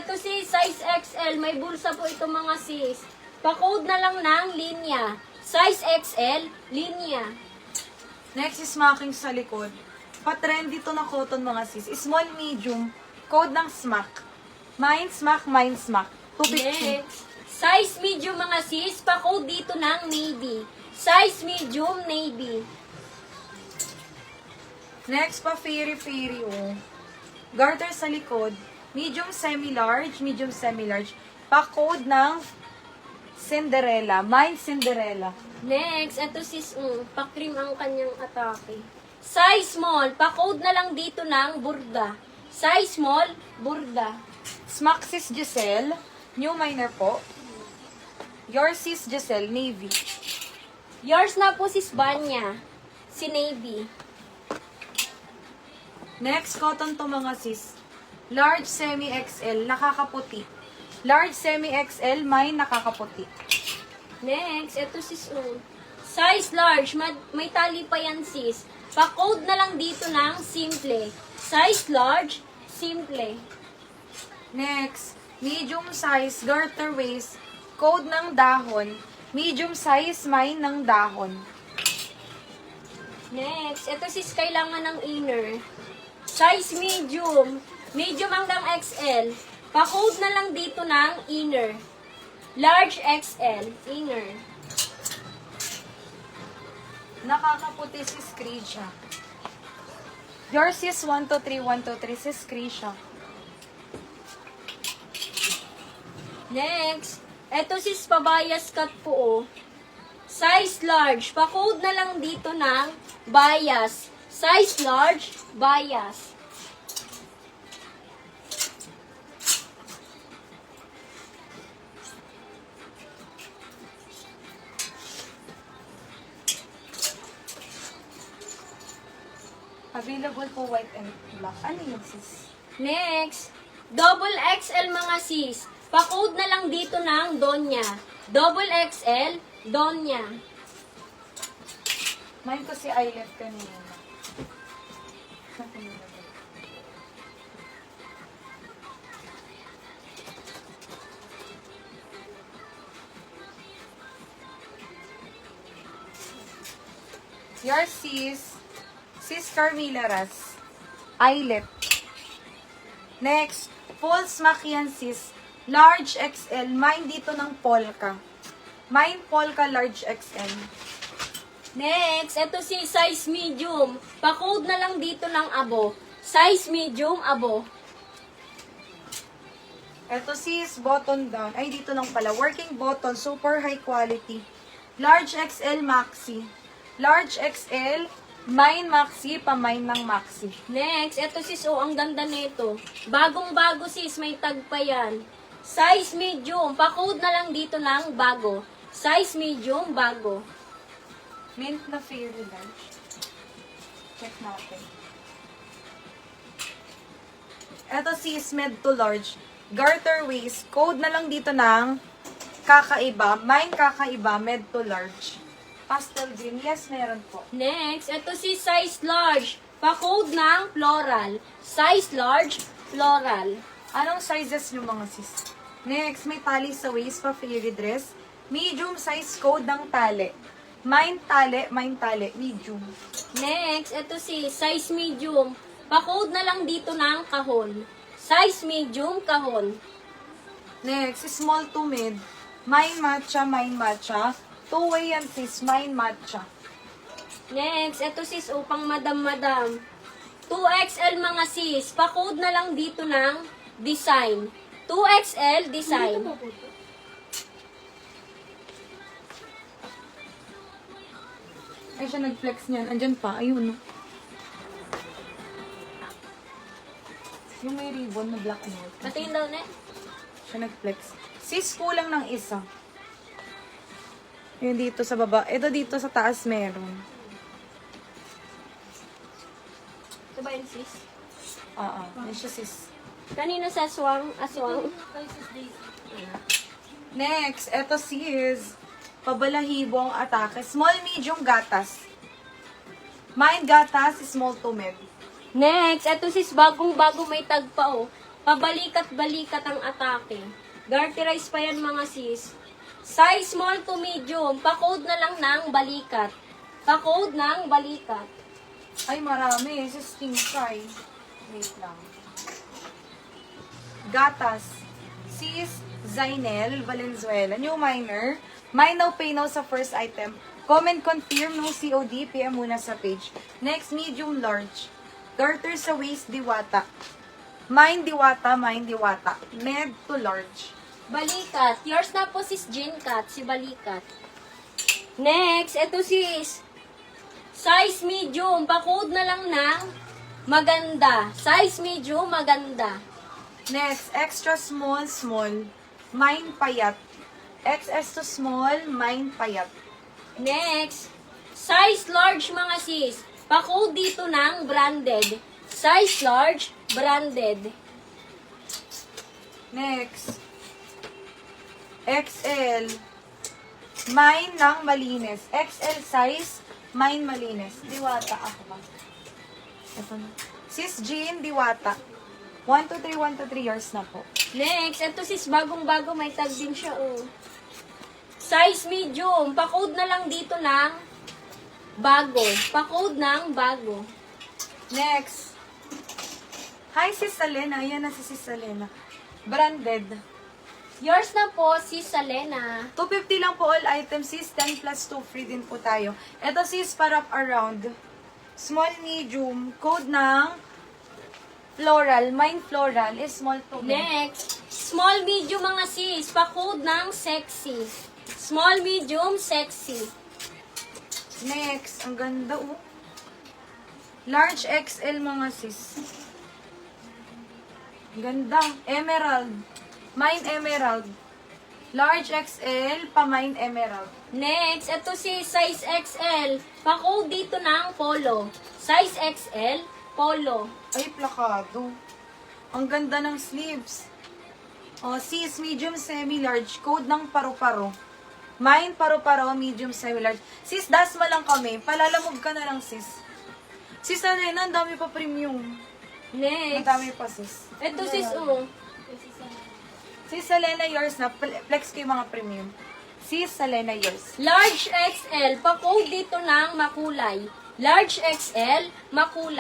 eto si size XL. May bulsa po ito mga sis. Pa-code na lang ng linya. Size XL, linya. Next is smacking sa likod. Pa-trendy to na cotton mga sis. Small, medium. Code ng smack. Mine smack, mine smack. 250. Next. Size medium mga sis. Pa-code dito ng navy. Size medium, navy. Next pa fairy oh. Garter sa likod. Medium semi-large, medium semi-large. Pa-code ng Cinderella. Mine Cinderella. Next, eto sis, pa-cream ang kanyang atake. Size small, pa-code na lang dito ng burda. Size small, burda. Smack sis Giselle. New minor po. Your sis Giselle, navy. Yours na po sis Banya, si navy. Next, cotton to mga sis. Large semi-XL, nakakaputi. Large semi-XL, mine nakakaputi. Next, eto sis, size large, may tali pa yan sis. Pa-code na lang dito ng simple. Size large, simple. Next, medium size, garter waist, code ng dahon. Medium size, mine ng dahon. Next, eto sis, kailangan ng inner. Size medium. Medium hanggang XL. Pa-code na lang dito ng inner. Large XL, inner. Nakakaputi si Krisha. Yours is 123, 123 si Krisha. Next, eto sis pabayas cut po Size large. Pa-code na lang dito ng bias. Size large, bias. Available po white and black. Ano yun sis? Next, double XL mga sis. Pa-code na lang dito ng Donya. Double XL, Donya. Mine ko si I left kanina. Your sis Carmila Ras. Eyelet. Next, full smack yan sis. Large XL. Mine dito ng polka. Mine polka large XL. Next, ito si size medium. Pa-code na lang dito ng abo. Size medium, abo. Ito sis, button down. Ay, dito lang pala. Working button, super high quality. Large XL maxi. Large XL, mine maxi, pa-mine ng maxi. Next, ito sis, ang ganda nito. Bagong-bago sis, may tag pa yan. Size medium. Pa-code na lang dito ng bago. Size medium, bago. Mint na fairy large. Check natin. Ito sis, med to large. Garter waist. Code na lang dito ng kakaiba. Mine kakaiba, med to large. Pastel green. Yes, meron po. Next, ito si size large. Pa-code ng floral. Size large, floral. Anong sizes nyo mga sis? Next, may tali sa waist pa fairy dress. Medium size code ng tali. Mine tali, medium. Next, ito si size medium. Pa-code na lang dito ng kahon. Size medium, kahon. Next, small to mid. Mine matcha. Two-way yan sis, mine matcha. Next, ito sis, pang madam. 2XL mga sis. Pa-code na lang dito ng design. 2XL design. Ay, siya nag-flex niyan. Andyan pa. Ayun, no. Yung may ribbon na black and white. Patingin daw na. Siya nag-flex. Sis, kulang ng isa. Yun dito sa baba. Ito dito sa taas meron. Ito ba yun sis? Yan siya sis. Kanino sa aswang? Next, ito sis. Pabalahibong atake. Small, medium, gatas. Mine gatas, small to mid. Next, ito sis, bagong-bago may tag pa Pabalikat-balikat ang atake. Garterize pa yan mga sis. Size small to medium. Pa-code na lang ng balikat. Pa-code ng balikat. Ay, marami. Sis, try. Wait lang. Gatas. Sis Zainel Valenzuela. New minor. Mine now, pay now sa first item. Comment confirm no COD. PM muna sa page. Next, medium large. Garter sa waist, diwata. Mine diwata, mine diwata. Med to large. Balikat. Yours na po sis Jean Cat. Si balikat. Next, eto sis. Size medium. Pa-code na lang ng maganda. Size medium, maganda. Next, extra small, small. Mine payat. XS to small, mine payat. Next, size large mga sis. Pa-code dito ng branded. Size large, branded. Next, XL. Mine ng malinis. XL size, mine malinis. Diwata ako ba? Ito na. Sis Jean, diwata. 1, 2, 3, 1, 2, 3 years na po. Next, eto sis, bagong-bago, may tag din siya, oh. Size medium. Pa-code na lang dito ng bago. Pa-code ng bago. Next. Hi, Sis Salena. Ayan na si Sis Salena. Branded. Yours na po, sis Salena. 250 lang po all items, sis. 10 plus 2 free din po tayo. Ito sis, para around. Small, medium. Code ng floral. Mine floral is small to medium. Next, small medium mga sis. Pa-code ng sexy. Small medium, sexy. Next, ang ganda oh. Large XL mga sis. Ganda. Emerald. Mine emerald. Large XL, pa mine emerald. Next, eto si size XL. Pa-code dito ng polo. Size XL, polo. Ay, plakado. Ang ganda ng sleeves. O, sis, medium, semi-large. Code ng paru-paro. Mine, paru-paro, medium, semi-large. Sis, dasma lang kami. Palalamog ka na lang, sis. Sis, Alena, ang dami pa premium. Ang Next, dami pa, sis. eto sis, oh. Sis, Alena, yours na. Flex ko yung mga premium. Sis, Alena, yours. Large XL. Pa-code dito ng makulay. Large XL, makulay.